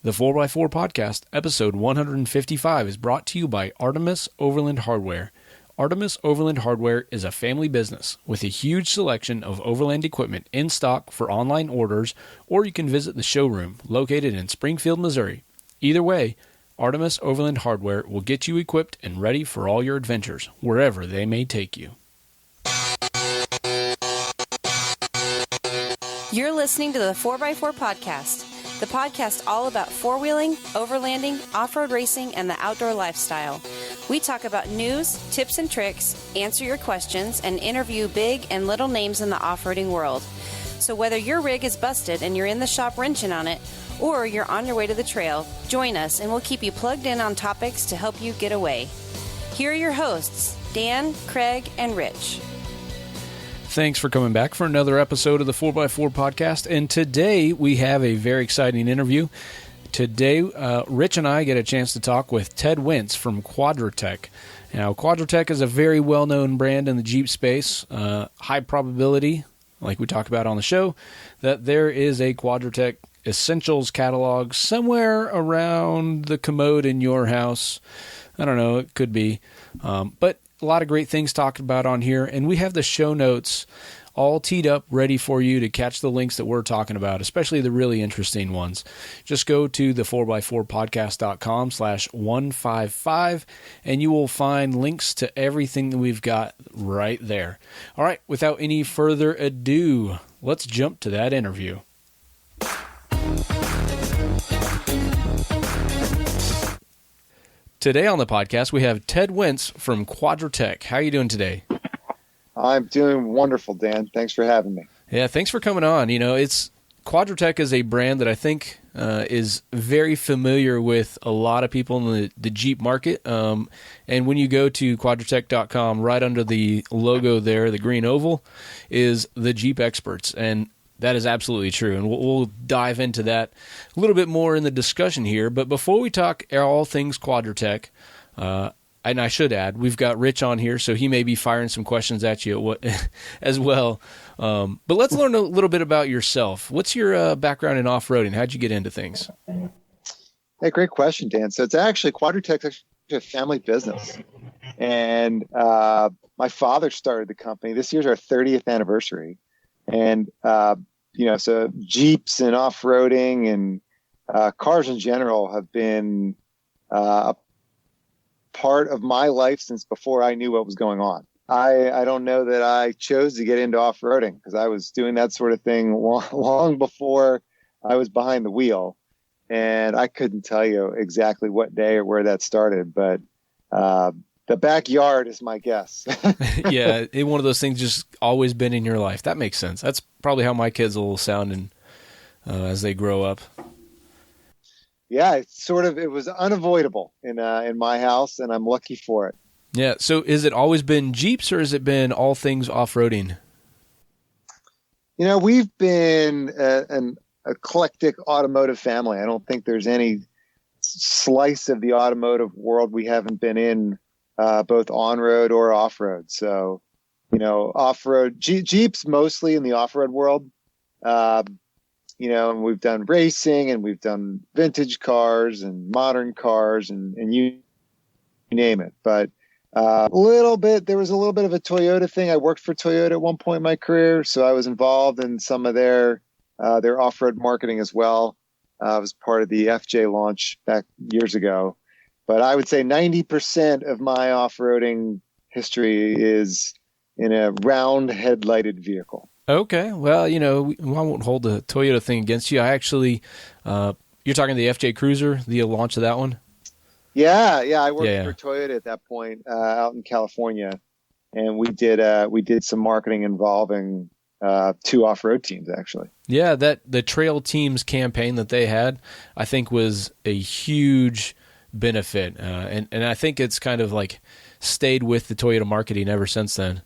The 4x4 Podcast, episode 155, is brought to you by Artemis Overland Hardware. Artemis Overland Hardware is a family business with a huge selection of overland equipment in stock for online orders, or you can visit the showroom located in Springfield, Missouri. Either way, Artemis Overland Hardware will get you equipped and ready for all your adventures, wherever they may take you. You're listening to the 4x4 Podcast, the podcast all about four-wheeling, overlanding, off-road racing, and the outdoor lifestyle. We talk about news, tips and tricks, answer your questions, and interview big and little names in the off-roading world. So whether your rig is busted and you're in the shop wrenching on it, or you're on your way to the trail, join us and we'll keep you plugged in on topics to help you get away. Here are your hosts, Dan, Craig, and Rich. Thanks for coming back for another episode of the 4x4 Podcast, and today we have a very exciting interview. Today, Rich and I get a chance to talk with Ted Wentz from Quadratec. Now, Quadratec is a very well-known brand in the Jeep space. High probability, like we talk about on the show, that there is a Quadratec Essentials catalog somewhere around the commode in your house. I don't know, it could be. But a lot of great things talked about on here, and we have the show notes all teed up, ready for you to catch the links that we're talking about, especially the really interesting ones. Just go to the 4x4podcast.com/155, and you will find links to everything that we've got right there. All right, without any further ado, let's jump to that interview. Today on the podcast, we have Ted Wentz from Quadratec. How are you doing today? I'm doing wonderful, Dan. Thanks for having me. Yeah, thanks for coming on. You know, Quadratec is a brand that I think is very familiar with a lot of people in the Jeep market. And when you go to quadratec.com, right under the logo there, the green oval, is the Jeep experts. And that is absolutely true, and we'll dive into that a little bit more in the discussion here. But before we talk all things Quadratec, and I should add, we've got Rich on here, so he may be firing some questions at you as well. But let's learn a little bit about yourself. What's your background in off-roading? How'd you get into things? Hey, great question, Dan. So it's actually Quadratec's a family business, and my father started the company. This year's our 30th anniversary. And, so Jeeps and off-roading and cars in general have been a part of my life since before I knew what was going on. I don't know that I chose to get into off-roading because I was doing that sort of thing long before I was behind the wheel. And I couldn't tell you exactly what day or where that started, but the backyard is my guess. Yeah, one of those things just always been in your life. That makes sense. That's probably how my kids will sound as they grow up. Yeah, it was unavoidable in my house, and I'm lucky for it. Yeah. So, has it always been Jeeps, or has it been all things off-roading? You know, we've been an eclectic automotive family. I don't think there's any slice of the automotive world we haven't been in. Both on-road or off-road. So, off-road, Jeeps mostly in the off-road world. And we've done racing and we've done vintage cars and modern cars and you name it. But there was a little bit of a Toyota thing. I worked for Toyota at one point in my career, so I was involved in some of their off-road marketing as well. I was part of the FJ launch back years ago. But I would say 90% of my off-roading history is in a round headlighted vehicle. Okay. Well, I won't hold the Toyota thing against you. I actually, you're talking the FJ Cruiser, the launch of that one? Yeah. I worked for Toyota at that point out in California. And we did some marketing involving two off-road teams, actually. Yeah, the Trail Teams campaign that they had, I think was a huge benefit, and I think it's kind of like stayed with the Toyota marketing ever since then.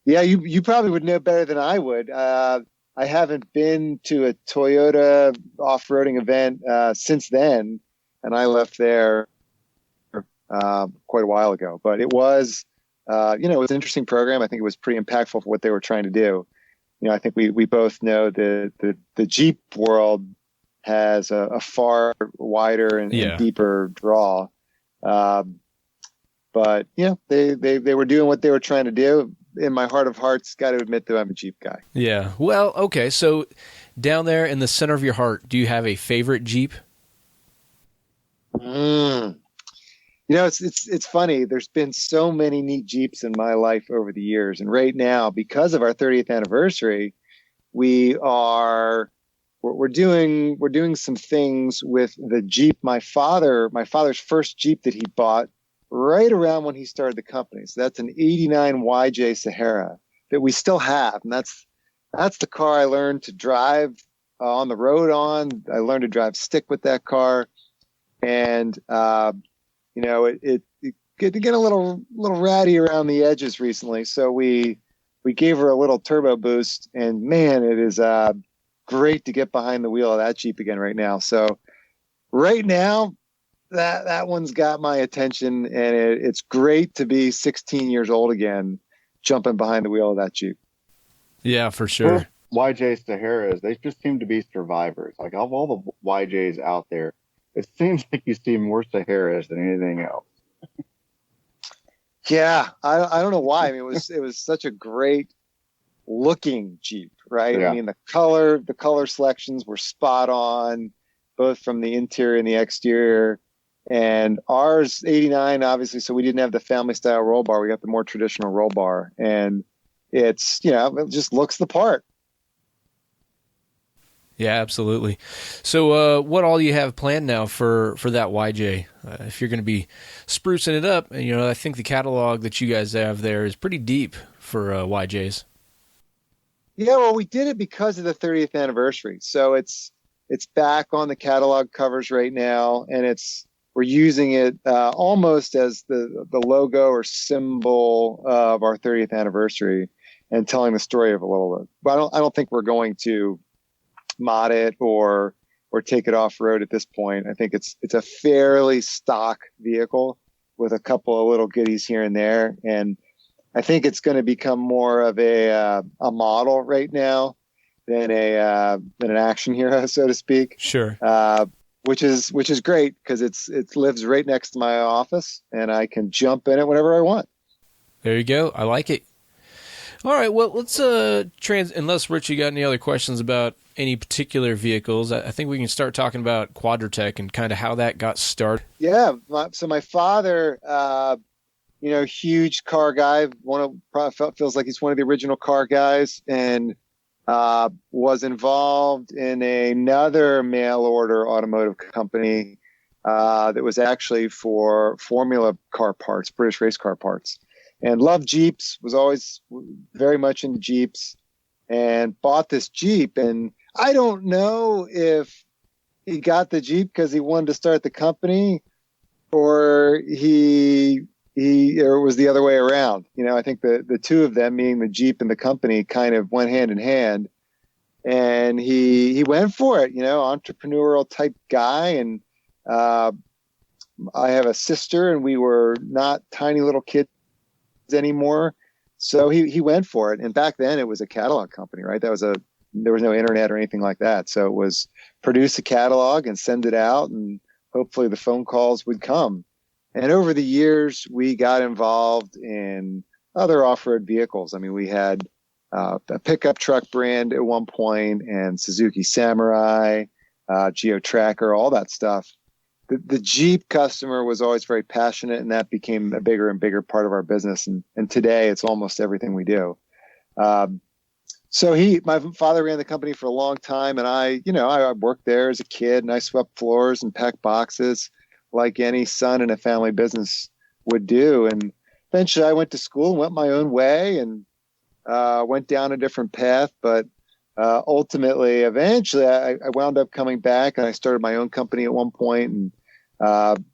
Yeah, you probably would know better than I would. I haven't been to a Toyota off-roading event since then, and I left there quite a while ago. But it was, it was an interesting program. I think it was pretty impactful for what they were trying to do. I think we both know the Jeep world has a far wider and deeper draw. But they were doing what they were trying to do. In my heart of hearts, got to admit that I'm a Jeep guy. Yeah. Well, okay. So down there in the center of your heart, do you have a favorite Jeep? It's funny. There's been so many neat Jeeps in my life over the years. And right now, because of our 30th anniversary, we're doing some things with the Jeep. My father's first Jeep that he bought right around when he started the company. So that's an 89 YJ Sahara that we still have. And that's the car I learned to drive on the road on. I learned to drive stick with that car. And, it get a little ratty around the edges recently. So we gave her a little turbo boost, and man, it is great to get behind the wheel of that Jeep again right now. So right now, that one's got my attention, and it's great to be 16 years old again, jumping behind the wheel of that Jeep. Yeah, for sure. Well, YJ Saharas, they just seem to be survivors. Like, of all the YJs out there, it seems like you see more Saharas than anything else. Yeah, I don't know why. I mean, it was such a great looking Jeep, right? Yeah. I mean, the color selections were spot on, both from the interior and the exterior. And ours, 89, obviously, so we didn't have the family style roll bar. We got the more traditional roll bar, and it just looks the part. Yeah, absolutely. So what all do you have planned now for that YJ? If you're going to be sprucing it up, and I think the catalog that you guys have there is pretty deep for YJs. Yeah, well, we did it because of the 30th anniversary. So it's back on the catalog covers right now, and we're using it almost as the logo or symbol of our 30th anniversary, and telling the story of a little bit. But I don't think we're going to mod it or take it off road at this point. I think it's a fairly stock vehicle with a couple of little goodies here and there, and I think it's going to become more of a model right now than an action hero, so to speak. Sure. Which is great, because it lives right next to my office, and I can jump in it whenever I want. There you go. I like it. All right. Well, let's unless Rich, you got any other questions about any particular vehicles, I think we can start talking about Quadratec and kind of how that got started. Yeah. So my father, huge car guy, feels like he's one of the original car guys, and was involved in another mail order automotive company that was actually for Formula car parts, British race car parts, and loved Jeeps, was always very much into Jeeps, and bought this Jeep. And I don't know if he got the Jeep because he wanted to start the company, or or it was the other way around. I think the two of them, meaning the Jeep and the company, kind of went hand in hand, and he went for it, entrepreneurial type guy. And I have a sister, and we were not tiny little kids anymore. So he went for it. And back then it was a catalog company, right? There was no internet or anything like that. So it was produce a catalog and send it out, and hopefully the phone calls would come. And over the years, we got involved in other off-road vehicles. I mean, we had a pickup truck brand at one point, and Suzuki Samurai, Geo Tracker, all that stuff. The Jeep customer was always very passionate, and that became a bigger and bigger part of our business. And today it's almost everything we do. So my father ran the company for a long time, and I worked there as a kid, and I swept floors and packed boxes like any son in a family business would do. And eventually I went to school and went my own way, and went down a different path. But eventually I wound up coming back, and I started my own company at one point. And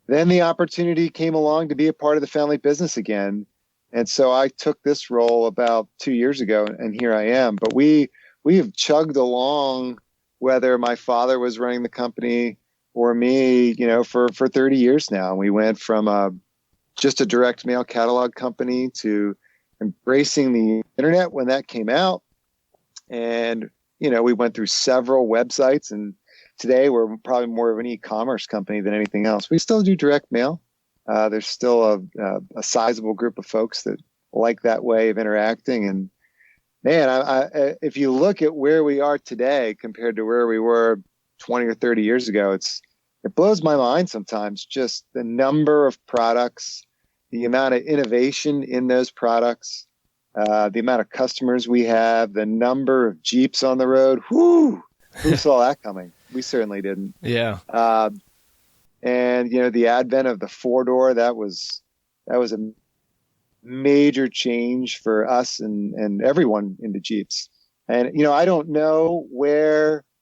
then the opportunity came along to be a part of the family business again. And so I took this role about 2 years ago, and here I am. But we have chugged along, whether my father was running the company or me, for 30 years now. We went from just a direct mail catalog company to embracing the internet when that came out. And, we went through several websites and today we're probably more of an e-commerce company than anything else. We still do direct mail. There's still a sizable group of folks that like that way of interacting. And man, if you look at where we are today compared to where we were 20 or 30 years ago, it blows my mind sometimes, just the number of products, the amount of innovation in those products, the amount of customers we have, the number of Jeeps on the road. Whoo! Who saw that coming? We certainly didn't. Yeah. And the advent of the 4-door, that was a major change for us and everyone into Jeeps. And I don't know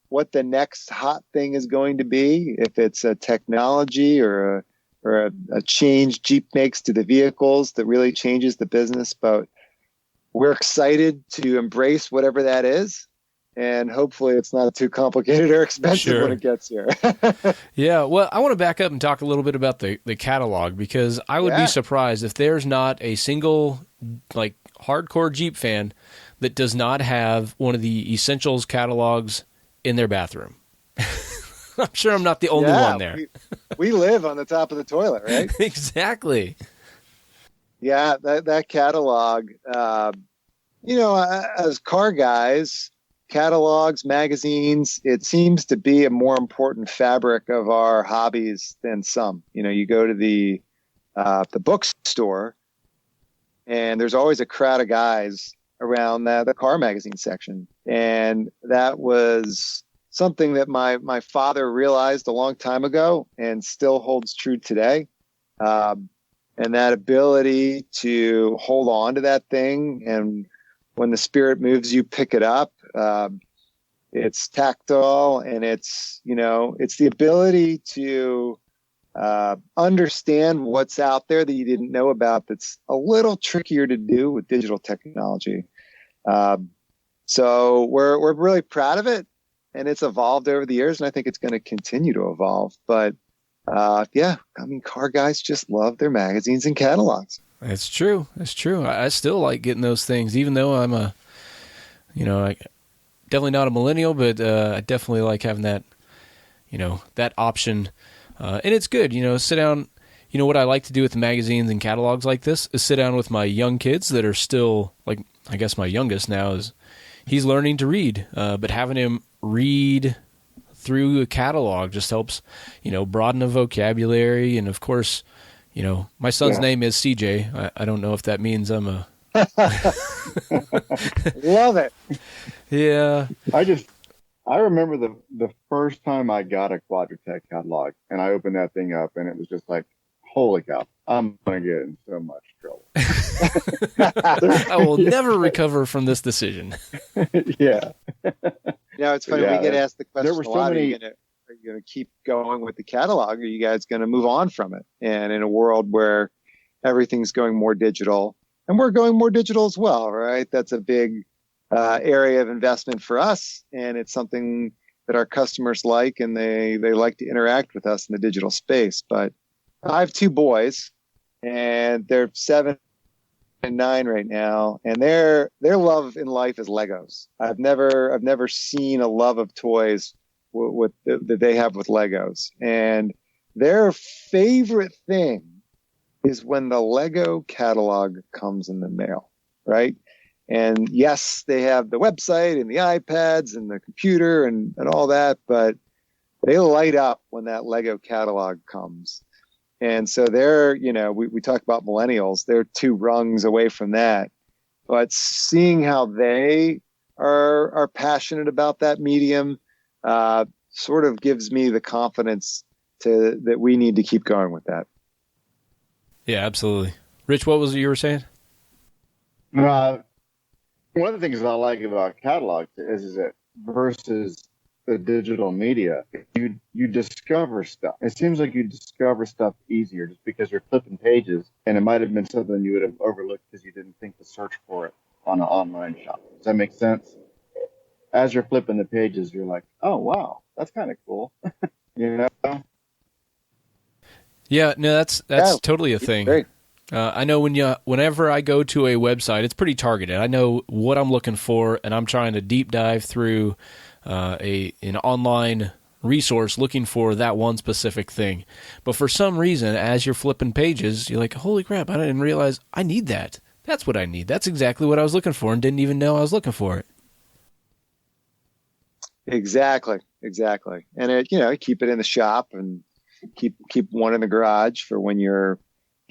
what the next hot thing is going to be, if it's a technology or a change Jeep makes to the vehicles that really changes the business. But we're excited to embrace whatever that is. And hopefully it's not too complicated or expensive when it gets here. Yeah. Well, I want to back up and talk a little bit about the catalog, because I would be surprised if there's not a single hardcore Jeep fan that does not have one of the Essentials catalogs in their bathroom. I'm sure I'm not the only one there. We live on the top of the toilet, right? Exactly. Yeah, that catalog, as car guys, catalogs, magazines, it seems to be a more important fabric of our hobbies than some. You go to the bookstore, and there's always a crowd of guys around the car magazine section. And that was something that my father realized a long time ago and still holds true today. And that ability to hold on to that thing, and when the spirit moves you, pick it up. It's tactile, and it's the ability to understand what's out there that you didn't know about. That's a little trickier to do with digital technology. So we're really proud of it, and it's evolved over the years, and I think it's going to continue to evolve. But car guys just love their magazines and catalogs. It's true. It's true. I still like getting those things, even though I'm definitely not a millennial, but I definitely like having that, that option. And it's good, sit down. What I like to do with the magazines and catalogs like this is sit down with my young kids that are still, I guess my youngest now he's learning to read, but having him read through a catalog just helps, broaden the vocabulary. And of course, my son's name is CJ. I don't know if that means I'm a... Love it. Yeah. I remember the first time I got a Quadratec catalog, and I opened that thing up, and it was just like, holy cow, I'm going to get in so much trouble. I will never recover from this decision. Yeah. It's funny. We get asked the question there were a lot, so many... are you going to keep going with the catalog? Or are you guys going to move on from it? And in a world where everything's going more digital, and we're going more digital as well, right? That's a big area of investment for us, and it's something that our customers like, and they like to interact with us in the digital space. But I have 2 boys, and they're 7 and 9 right now, and their love in life is Legos. I've never seen a love of toys that they have with Legos, and their favorite thing is when the Lego catalog comes in the mail, right? And yes, they have the website and the iPads and the computer and all that, but they light up when that Lego catalog comes. And so they're, we talk about millennials, they're 2 rungs away from that. But seeing how they are passionate about that medium sort of gives me the confidence that we need to keep going with that. Yeah, absolutely. Rich, what was it you were saying? One of the things that I like about catalogs is that versus the digital media, you discover stuff. It seems like you discover stuff easier just because you're flipping pages, and it might have been something you would have overlooked because you didn't think to search for it on an online shop. Does that make sense? As you're flipping the pages, you're like, oh, wow, that's kind of cool. Yeah, no, that's totally a thing. Great. I know whenever I go to a website, it's pretty targeted. I know what I'm looking for, and I'm trying to deep dive through an online resource looking for that one specific thing. But for some reason, as you're flipping pages, you're like, holy crap, I didn't realize I need that. That's what I need. That's exactly what I was looking for and didn't even know I was looking for it. Exactly. And keep it in the shop and keep one in the garage for when your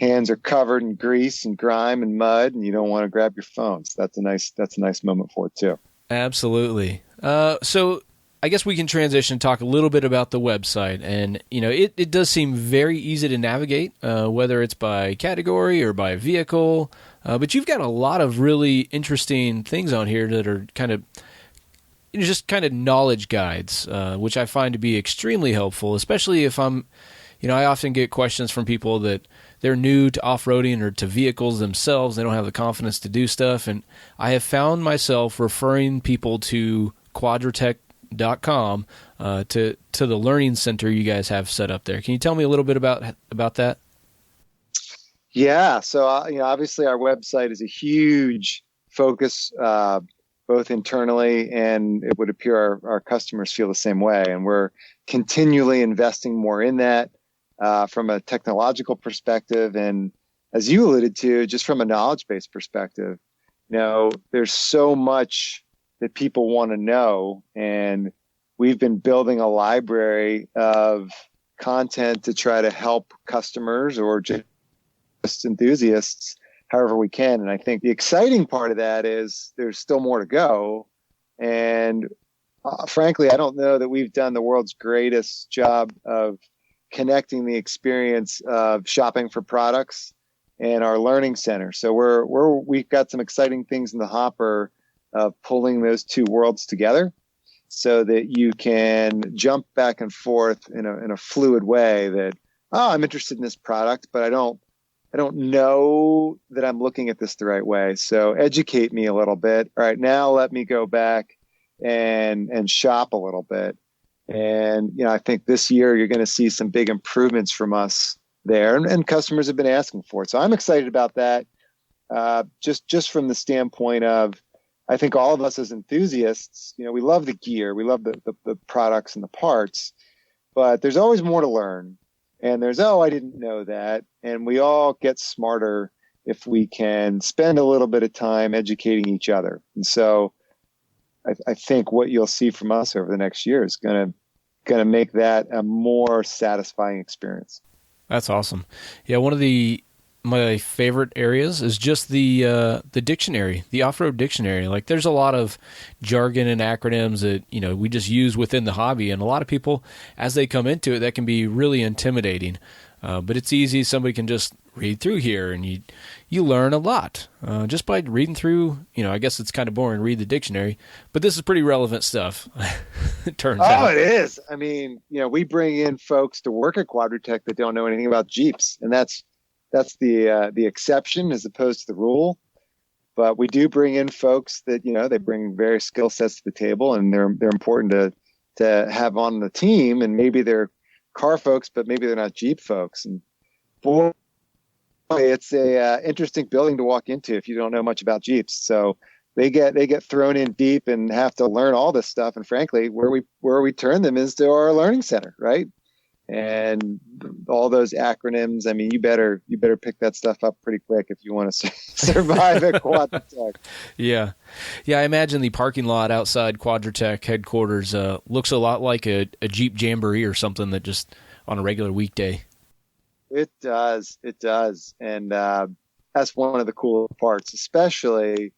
hands are covered in grease and grime and mud and you don't want to grab your phone. So that's a nice moment for it too. Absolutely. So I guess we can transition and talk a little bit about the website. And, it does seem very easy to navigate, whether it's by category or by vehicle. But you've got a lot of really interesting things on here that are kind of knowledge guides, which I find to be extremely helpful, especially if I often get questions from people that they're new to off-roading or to vehicles themselves. They don't have the confidence to do stuff. And I have found myself referring people to Quadratec.com, to the learning center you guys have set up there. Can you tell me a little bit about that? Yeah. So, obviously our website is a huge focus, both internally, and it would appear our customers feel the same way. And we're continually investing more in that from a technological perspective. And as you alluded to, just from a knowledge-based perspective, there's so much that people want to know. And we've been building a library of content to try to help customers or just enthusiasts however we can. And I think the exciting part of that is there's still more to go. And frankly, I don't know that we've done the world's greatest job of connecting the experience of shopping for products and our learning center. So we've got some exciting things in the hopper of pulling those two worlds together so that you can jump back and forth in a fluid way that, I'm interested in this product, but I don't know that I'm looking at this the right way. So educate me a little bit. All right, now let me go back and shop a little bit. And, I think this year you're going to see some big improvements from us there, and customers have been asking for it. So I'm excited about that. Just from the standpoint of, I think all of us as enthusiasts, we love the gear, we love the products and the parts, but there's always more to learn. And there's, I didn't know that. And we all get smarter if we can spend a little bit of time educating each other. And so I think what you'll see from us over the next year is going to make that a more satisfying experience. That's awesome. Yeah, one of my favorite areas is just the dictionary, the off-road dictionary. Like, there's a lot of jargon and acronyms that we just use within the hobby, and a lot of people, as they come into it, that can be really intimidating. But it's easy; somebody can just read through here, and you learn a lot just by reading through. I guess it's kind of boring to read the dictionary, but this is pretty relevant stuff. It turns out. Oh, it is. I mean, we bring in folks to work at Quadratec that don't know anything about Jeeps, and that's the exception as opposed to the rule. But we do bring in folks that, they bring various skill sets to the table, and they're important to have on the team. And maybe they're car folks, but maybe they're not Jeep folks. And boy, it's a interesting building to walk into if you don't know much about Jeeps. So they get thrown in deep and have to learn all this stuff. And frankly, where we turn them is to our learning center, right? And all those acronyms. I mean, you better pick that stuff up pretty quick if you want to survive at Quadratec. Yeah. I imagine the parking lot outside Quadratec headquarters looks a lot like a Jeep Jamboree or something that just on a regular weekday. It does. And that's one of the cool parts, especially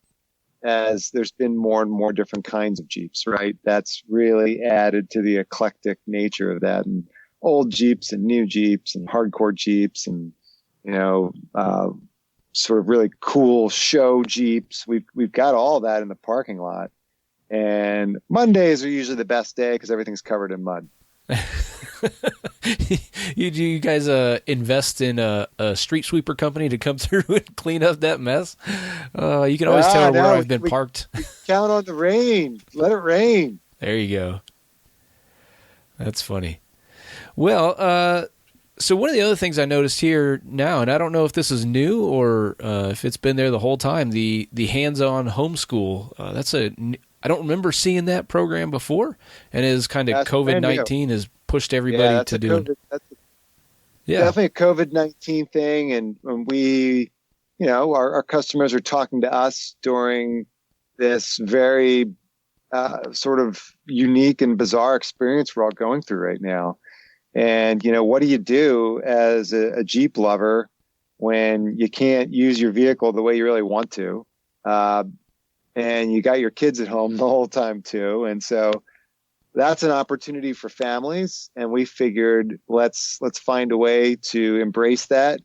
as there's been more and more different kinds of Jeeps, right? That's really added to the eclectic nature of that. And old Jeeps and new Jeeps and hardcore Jeeps and, sort of really cool show Jeeps. We've got all that in the parking lot, and Mondays are usually the best day because everything's covered in mud. You guys invest in a street sweeper company to come through and clean up that mess? You can always tell where I've been parked. We count on the rain. Let it rain. There you go. That's funny. Well, so one of the other things I noticed here now, and I don't know if this is new or if it's been there the whole time, the hands-on homeschool. I don't remember seeing that program before, and it is kind of COVID-19 has pushed everybody to do it. Definitely a COVID-19 thing. And when we, our customers are talking to us during this very sort of unique and bizarre experience we're all going through right now. And, what do you do as a Jeep lover when you can't use your vehicle the way you really want to? And you got your kids at home the whole time too. And so that's an opportunity for families. And we figured let's find a way to embrace that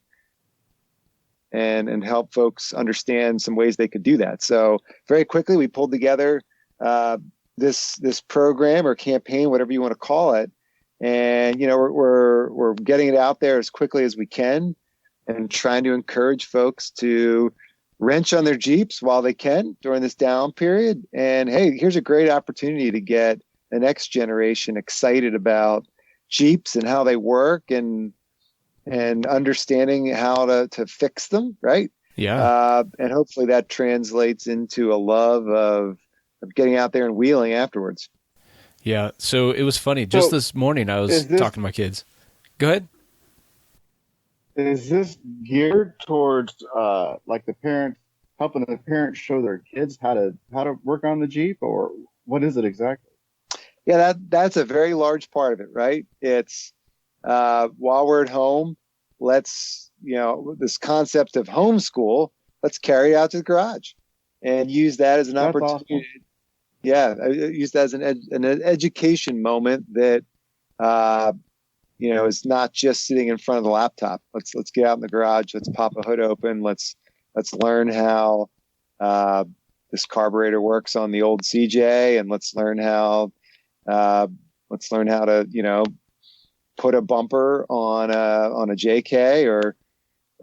and help folks understand some ways they could do that. So very quickly we pulled together this program or campaign, whatever you want to call it. And, we're getting it out there as quickly as we can and trying to encourage folks to wrench on their Jeeps while they can during this down period. And hey, here's a great opportunity to get the next generation excited about Jeeps and how they work and understanding how to fix them, right? Yeah. And hopefully that translates into a love of getting out there and wheeling afterwards. Yeah. So it was funny. Just this morning I was talking to my kids. Go ahead. Is this geared towards like the parents, helping the parents show their kids how to work on the Jeep, or what is it exactly? Yeah, that's a very large part of it, right? It's while we're at home, let's, this concept of homeschool, let's carry it out to the garage and use that as an opportunity. Awesome. Yeah, I use that as an education moment that is not just sitting in front of the laptop. Let's get out in the garage. Let's pop a hood open. Let's learn how this carburetor works on the old CJ, and let's learn how to put a bumper on a JK, or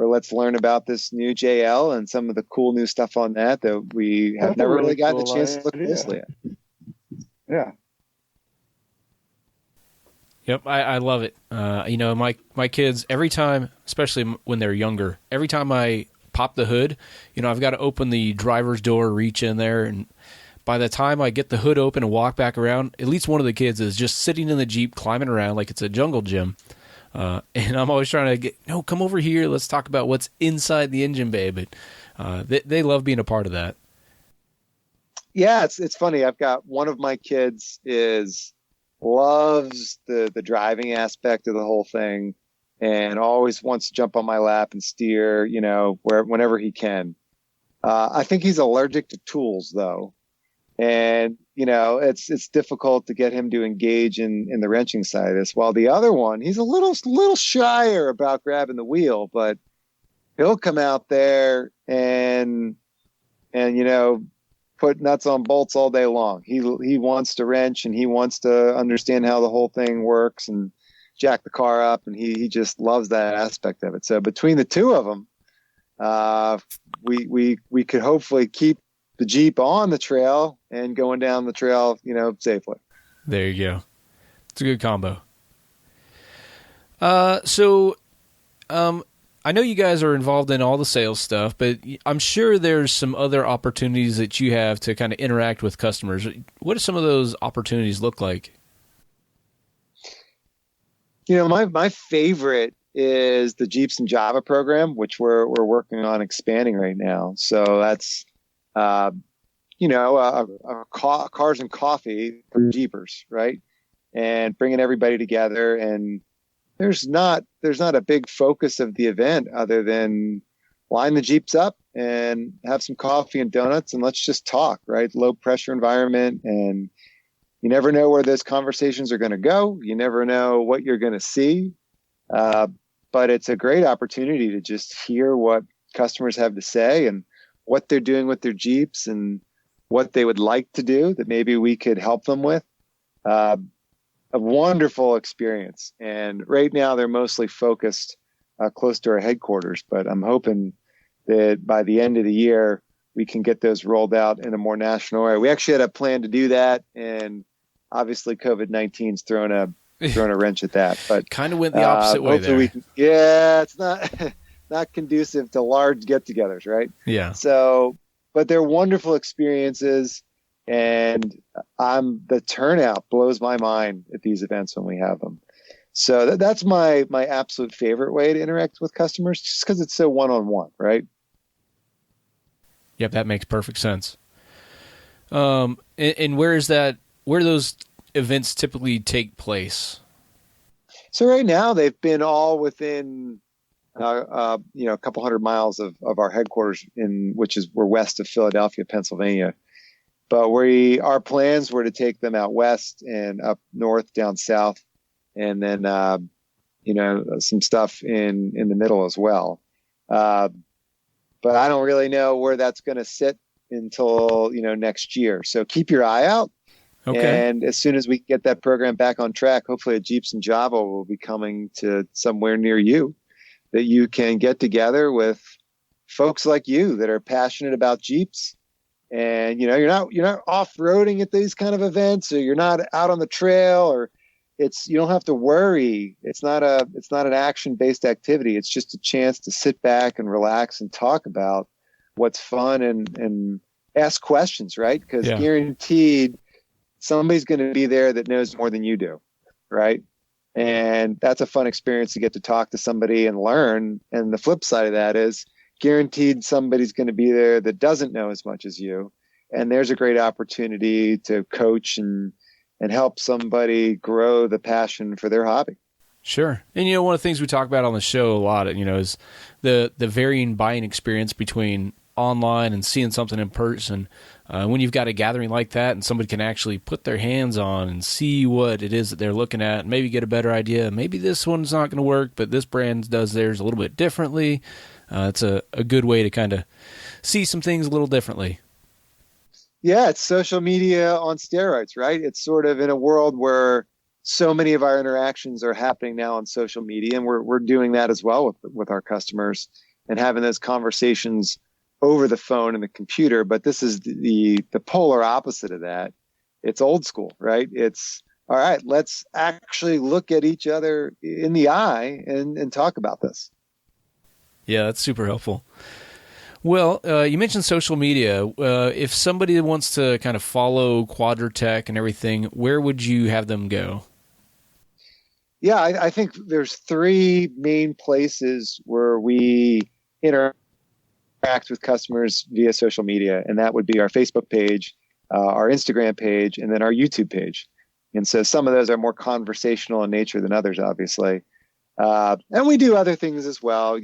let's learn about this new JL and some of the cool new stuff on that we have never really gotten a chance to look closely at. Yeah. Yep, I love it. My kids, every time, especially when they're younger, every time I pop the hood, I've got to open the driver's door, reach in there, and by the time I get the hood open and walk back around, at least one of the kids is just sitting in the Jeep, climbing around like it's a jungle gym. And I'm always trying to come over here. Let's talk about what's inside the engine bay. But they love being a part of that. Yeah, it's funny. I've got one of my kids loves the driving aspect of the whole thing and always wants to jump on my lap and steer, whenever he can. I think he's allergic to tools though. And, it's difficult to get him to engage in the wrenching side of this. While the other one, he's a little shyer about grabbing the wheel, but he'll come out there and put nuts on bolts all day long. He wants to wrench and he wants to understand how the whole thing works and jack the car up. And he just loves that aspect of it. So between the two of them, we could hopefully keep the Jeep on the trail and going down the trail, safely. There you go. It's a good combo. So I know you guys are involved in all the sales stuff, but I'm sure there's some other opportunities that you have to kind of interact with customers. What do some of those opportunities look like? My favorite is the Jeeps and Java program, which we're working on expanding right now. So that's cars and coffee for Jeepers, right? And bringing everybody together. And there's not a big focus of the event other than line the Jeeps up and have some coffee and donuts and let's just talk, right? Low pressure environment. And you never know where those conversations are going to go. You never know what you're going to see. But it's a great opportunity to just hear what customers have to say and what they're doing with their Jeeps and what they would like to do that maybe we could help them with. A wonderful experience. And right now they're mostly focused close to our headquarters, but I'm hoping that by the end of the year, we can get those rolled out in a more national area. We actually had a plan to do that. And obviously COVID-19's thrown a wrench at that, but kind of went the opposite way there. It's not conducive to large get-togethers, right? Yeah. So, but they're wonderful experiences. And the turnout blows my mind at these events when we have them. So that's my absolute favorite way to interact with customers, just because it's so one-on-one, right? Yep, that makes perfect sense. And where do those events typically take place? So right now they've been all within, a couple hundred miles of our headquarters, we're west of Philadelphia, Pennsylvania. But our plans were to take them out west and up north, down south, and then some stuff in the middle as well. But I don't really know where that's going to sit until next year. So keep your eye out. Okay. And as soon as we get that program back on track, hopefully a Jeeps and Java will be coming to somewhere near you that you can get together with folks like you that are passionate about Jeeps. And you're not off-roading at these kind of events, or you're not out on the trail, or you don't have to worry. It's not an action-based activity. It's just a chance to sit back and relax and talk about what's fun and ask questions, right? Because guaranteed somebody's going to be there that knows more than you do, right? And that's a fun experience to get to talk to somebody and learn. And the flip side of that is guaranteed somebody's going to be there that doesn't know as much as you. And there's a great opportunity to coach and help somebody grow the passion for their hobby. Sure. And, one of the things we talk about on the show a lot, is the varying buying experience between online and seeing something in person. When you've got a gathering like that and somebody can actually put their hands on and see what it is that they're looking at, and maybe get a better idea. Maybe this one's not going to work, but this brand does theirs a little bit differently. It's a good way to kind of see some things a little differently. Yeah, it's social media on steroids, right? It's sort of in a world where so many of our interactions are happening now on social media, and we're doing that as well with our customers and having those conversations over the phone and the computer. But this is the polar opposite of that. It's old school, right? It's all right, let's actually look at each other in the eye and talk about this. Yeah, that's super helpful. Well, you mentioned social media. If somebody wants to kind of follow Quadratec and everything, where would you have them go? Yeah, I think there's three main places where we interact with customers via social media, and that would be our Facebook page, our Instagram page, and then our YouTube page. And so some of those are more conversational in nature than others, obviously. And we do other things as well,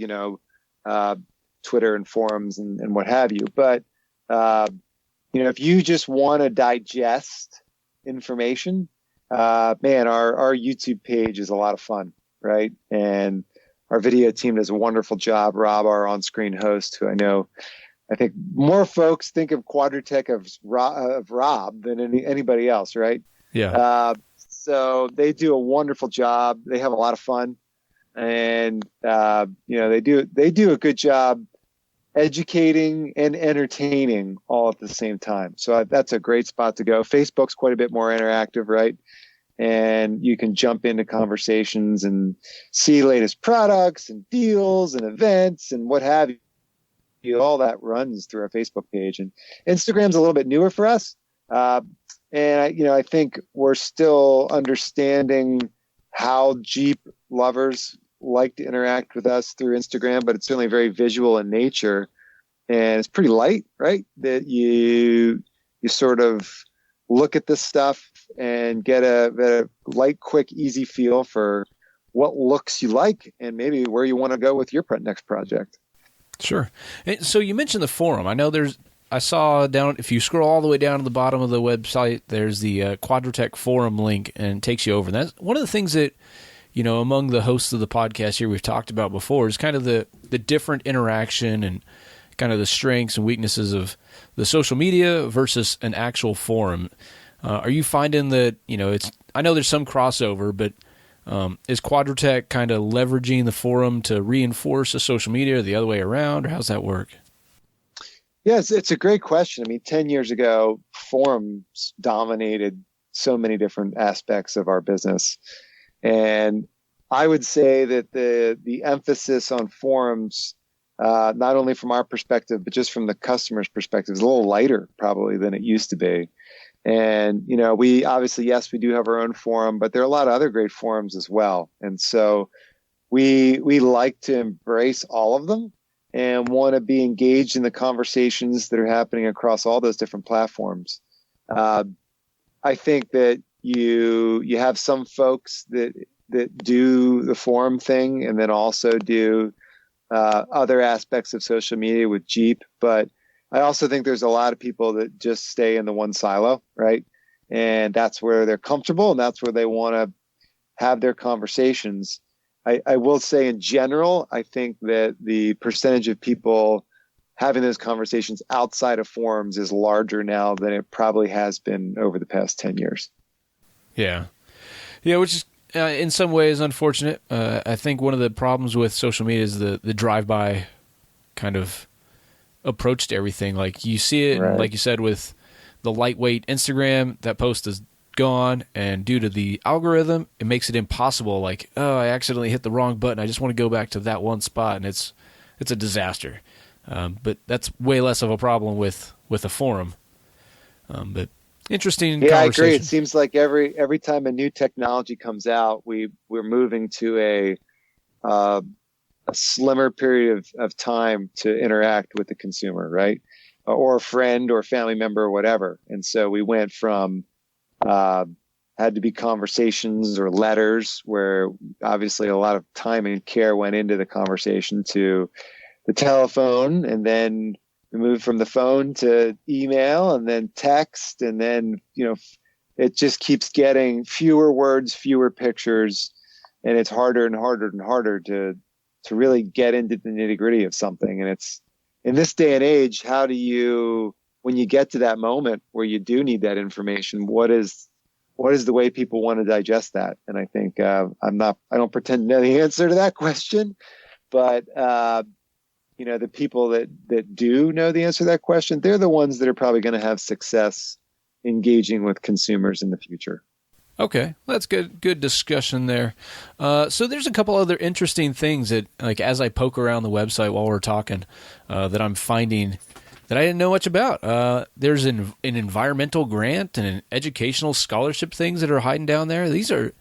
Twitter and forums and what have you. But, if you just want to digest information, our YouTube page is a lot of fun, right? And our video team does a wonderful job. Rob, our on-screen host, who I think more folks think of Quadratec of Rob than anybody else, right? Yeah. So they do a wonderful job. They have a lot of fun, and they do a good job educating and entertaining all at the same time. So that's a great spot to go. Facebook's quite a bit more interactive, right? And you can jump into conversations and see latest products and deals and events and what have you. All that runs through our Facebook page. And Instagram's a little bit newer for us. And I think we're still understanding how Jeep lovers like to interact with us through Instagram, but it's certainly very visual in nature, and it's pretty light, right? That you sort of look at this stuff and get a light, quick, easy feel for what looks you like and maybe where you want to go with your next project. Sure. So you mentioned the forum. I saw down, if you scroll all the way down to the bottom of the website, there's the Quadratec forum link, and it takes you over. And that's one of the things that, among the hosts of the podcast here we've talked about before is kind of the different interaction and kind of the strengths and weaknesses of the social media versus an actual forum. Are you finding that, I know there's some crossover, but is Quadratec kind of leveraging the forum to reinforce the social media or the other way around, or how's that work? Yes, it's a great question. I mean, 10 years ago, forums dominated so many different aspects of our business. And I would say that the emphasis on forums, not only from our perspective, but just from the customer's perspective, is a little lighter probably than it used to be. And, we obviously, yes, we do have our own forum, but there are a lot of other great forums as well. And so we like to embrace all of them and want to be engaged in the conversations that are happening across all those different platforms. I think that you have some folks that do the forum thing and then also do other aspects of social media with Jeep, but I also think there's a lot of people that just stay in the one silo, right? And that's where they're comfortable and that's where they want to have their conversations. I will say in general, I think that the percentage of people having those conversations outside of forums is larger now than it probably has been over the past 10 years. Yeah. Yeah, which is in some ways unfortunate. I think one of the problems with social media is the drive-by kind of approach to everything. Like you see it, Right. and like you said, with the lightweight Instagram, that post is gone, and due to the algorithm, it makes it impossible. Like, oh, I accidentally hit the wrong button. I just want to go back to that one spot, and it's a disaster. But that's way less of a problem with a forum. But interesting Yeah, I conversation. agree. It seems like every time a new technology comes out, we're moving to a slimmer period of time to interact with the consumer, right? Or a friend or family member or whatever. And so we went from had to be conversations or letters where obviously a lot of time and care went into the conversation to the telephone, and then we moved from the phone to email and then text, and then, it just keeps getting fewer words, fewer pictures, and it's harder and harder and harder to really get into the nitty-gritty of something. And it's in this day and age, how do you, when you get to that moment where you do need that information, what is the way people want to digest that? And I think I don't pretend to know the answer to that question, but the people that do know the answer to that question, they're the ones that are probably going to have success engaging with consumers in the future. Okay, that's good discussion there. So there's a couple other interesting things that, like, as I poke around the website while we're talking, that I'm finding that I didn't know much about. There's an environmental grant and an educational scholarship things that are hiding down there. These are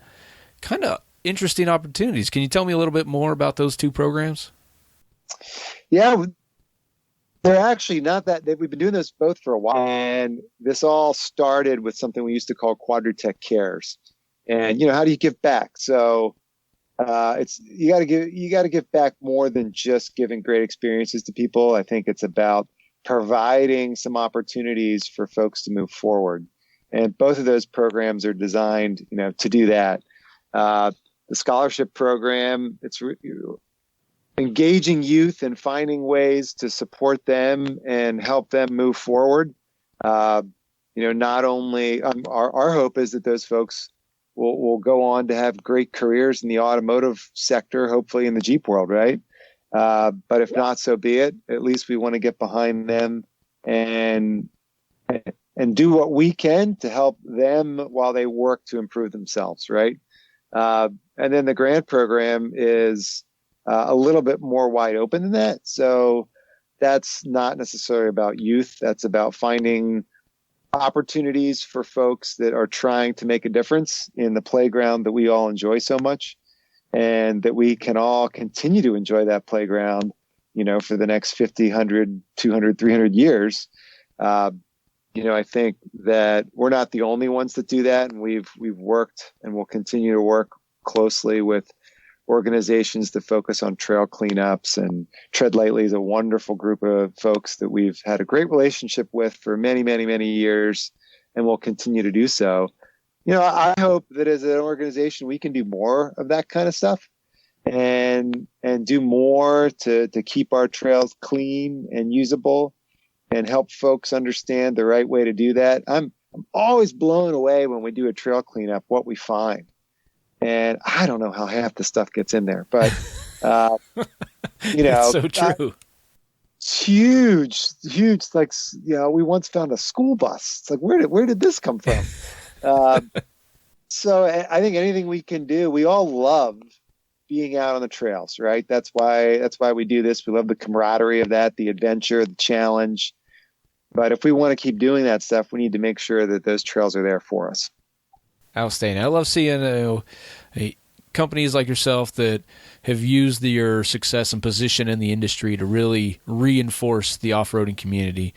kind of interesting opportunities. Can you tell me a little bit more about those two programs? Yeah, they're actually not that. We've been doing this both for a while, and this all started with something we used to call Quadratec Cares. And how do you give back? So it's you got to give back more than just giving great experiences to people. I think it's about providing some opportunities for folks to move forward, and both of those programs are designed, to do that. The scholarship program, it's engaging youth and finding ways to support them and help them move forward. Not only our hope is that those folks will go on to have great careers in the automotive sector, hopefully in the Jeep world, right? But if not, so be it. At least we want to get behind them and do what we can to help them while they work to improve themselves, right? And then the grant program is a little bit more wide open than that. So that's not necessarily about youth. That's about finding opportunities for folks that are trying to make a difference in the playground that we all enjoy so much, and that we can all continue to enjoy that playground, for the next 50, 100, 200, 300 years. I think that we're not the only ones that do that. And we've worked and will continue to work closely with organizations that focus on trail cleanups, and Tread Lightly is a wonderful group of folks that we've had a great relationship with for many, many, many years, and will continue to do so. I hope that as an organization, we can do more of that kind of stuff and do more to keep our trails clean and usable and help folks understand the right way to do that. I'm always blown away when we do a trail cleanup, what we find. And I don't know how half the stuff gets in there, but, It's so true. It's huge. Like, we once found a school bus. It's like, where did this come from? So I think anything we can do, we all love being out on the trails, right? That's why we do this. We love the camaraderie of that, the adventure, the challenge. But if we want to keep doing that stuff, we need to make sure that those trails are there for us. Outstanding. I love seeing companies like yourself that have used your success and position in the industry to really reinforce the off-roading community.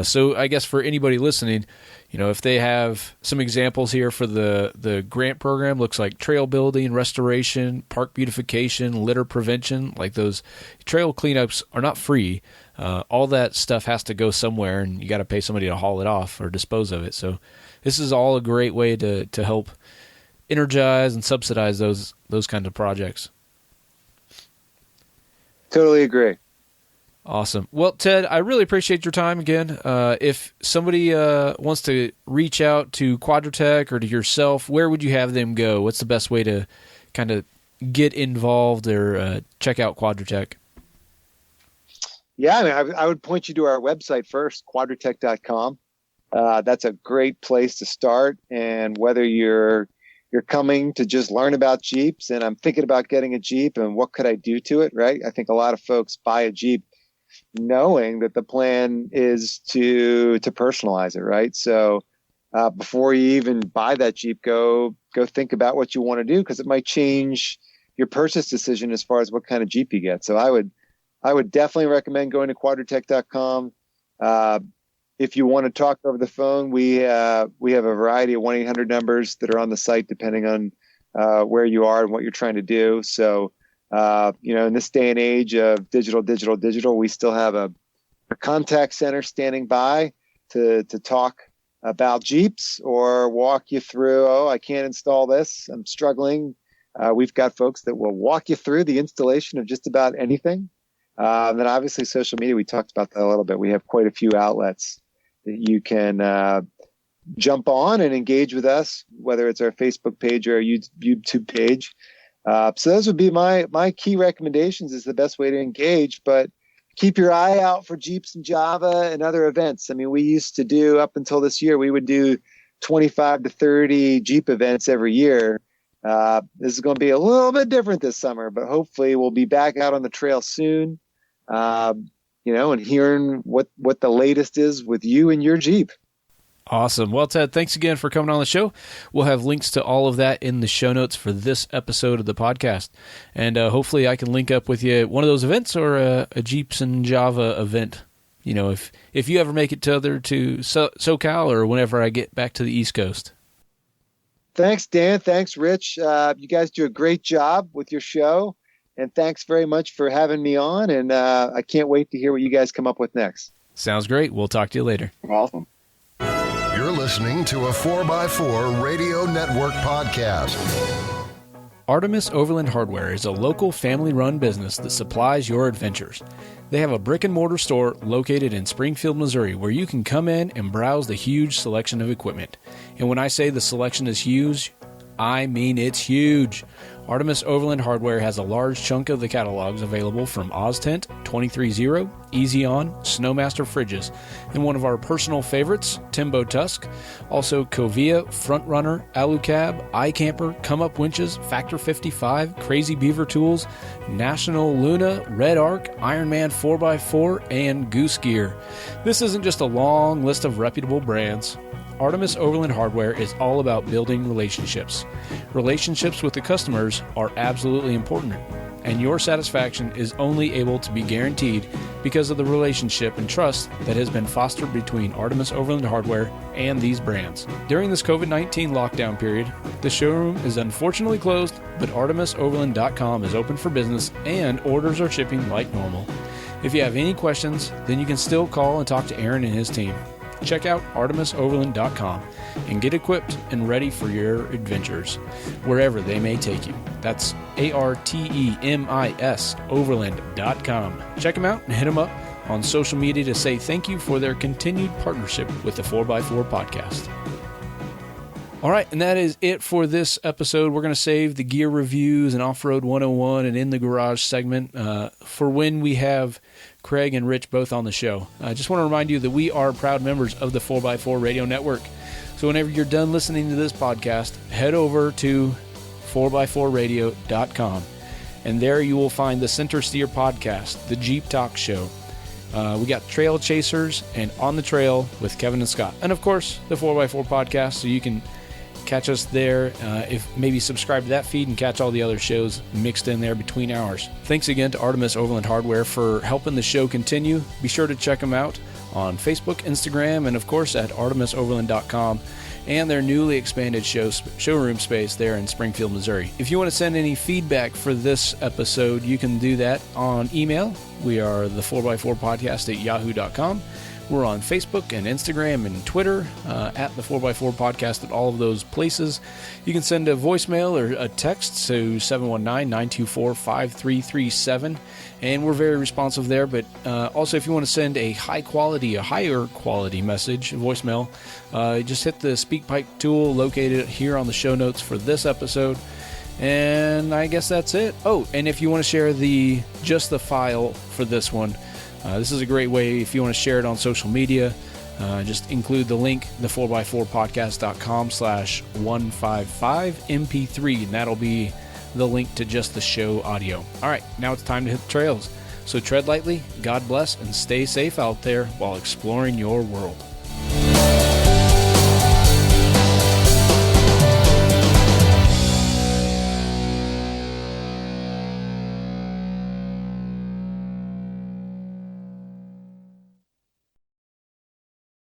So I guess for anybody listening, if they have some examples here for the grant program, looks like trail building, restoration, park beautification, litter prevention, like those trail cleanups are not free. All that stuff has to go somewhere, and you got to pay somebody to haul it off or dispose of it. So this is all a great way to help energize and subsidize those kinds of projects. Totally agree. Awesome. Well, Ted, I really appreciate your time again. If somebody wants to reach out to Quadratec or to yourself, where would you have them go? What's the best way to kind of get involved or check out Quadratec? Yeah, I would point you to our website first, quadratec.com. That's a great place to start. And whether you're coming to just learn about Jeeps and I'm thinking about getting a Jeep and what could I do to it, right? I think a lot of folks buy a Jeep knowing that the plan is to personalize it, right? So before you even buy that Jeep, go think about what you want to do, because it might change your purchase decision as far as what kind of Jeep you get. So I would definitely recommend going to quadratec.com. If you want to talk over the phone, we have a variety of 1-800 numbers that are on the site depending on where you are and what you're trying to do. So, in this day and age of digital, we still have a contact center standing by to talk about Jeeps or walk you through, I can't install this, I'm struggling. We've got folks that will walk you through the installation of just about anything. And then obviously social media, we talked about that a little bit. We have quite a few outlets that you can jump on and engage with us, whether it's our Facebook page or our YouTube page. So those would be my key recommendations, is the best way to engage. But keep your eye out for Jeeps and Java and other events. I mean, we used to do, up until this year, we would do 25 to 30 Jeep events every year. This is going to be a little bit different this summer, but hopefully we'll be back out on the trail soon. And hearing what the latest is with you and your Jeep. Awesome. Well, Ted, thanks again for coming on the show. We'll have links to all of that in the show notes for this episode of the podcast. And hopefully I can link up with you at one of those events or a Jeeps and Java event. If you ever make it to SoCal or whenever I get back to the East Coast. Thanks, Dan. Thanks, Rich. You guys do a great job with your show. And thanks very much for having me on. And I can't wait to hear what you guys come up with next. Sounds great. We'll talk to you later. Awesome. You're listening to a 4x4 Radio Network podcast. Artemis Overland Hardware is a local family-run business that supplies your adventures. They have a brick-and-mortar store located in Springfield, Missouri, where you can come in and browse the huge selection of equipment. And when I say the selection is huge, I mean it's huge. Artemis Overland Hardware has a large chunk of the catalogs available from OzTent, 23-0, Easy On, Snowmaster fridges, and one of our personal favorites, Timbo Tusk, also Covia, Frontrunner, Alucab, iCamper, Come Up Winches, Factor 55, Crazy Beaver Tools, National Luna, Red Arc, Ironman 4x4, and Goose Gear. This isn't just a long list of reputable brands. Artemis Overland Hardware is all about building relationships. Relationships with the customers are absolutely important, and your satisfaction is only able to be guaranteed because of the relationship and trust that has been fostered between Artemis Overland Hardware and these brands. During this COVID-19 lockdown period, the showroom is unfortunately closed, but ArtemisOverland.com is open for business and orders are shipping like normal. If you have any questions, then you can still call and talk to Aaron and his team. Check out ArtemisOverland.com and get equipped and ready for your adventures, wherever they may take you. That's ARTEMIS Overland.com. Check them out and hit them up on social media to say thank you for their continued partnership with the 4x4 podcast. All right, and that is it for this episode. We're going to save the gear reviews and Off-Road 101 and In the Garage segment for when we have Craig and Rich both on the show. I just want to remind you that we are proud members of the 4x4 Radio Network. So whenever you're done listening to this podcast, head over to 4x4radio.com. And there you will find the Center Steer podcast, the Jeep Talk Show, We got Trail Chasers and On the Trail with Kevin and Scott. And of course, the 4x4 podcast, so you can catch us there. If maybe subscribe to that feed and catch all the other shows mixed in there between hours. Thanks again to Artemis Overland Hardware for helping the show continue. Be sure to check them out on Facebook, Instagram, and of course at artemisoverland.com and their newly expanded showroom space there in Springfield, Missouri. If you want to send any feedback for this episode, you can do that on email. We are the 4x4 podcast at yahoo.com. We're on Facebook and Instagram and Twitter at the 4x4 podcast at all of those places. You can send a voicemail or a text to 719-924-5337, and we're very responsive there. But also, if you want to send a higher quality message, voicemail, just hit the SpeakPipe tool located here on the show notes for this episode. And I guess that's it. Oh, and if you want to share just the file for this one, this is a great way if you want to share it on social media. Just include the link, the 4x4podcast.com/155mp3, and that'll be the link to just the show audio. All right, now it's time to hit the trails. So tread lightly, God bless, and stay safe out there while exploring your world.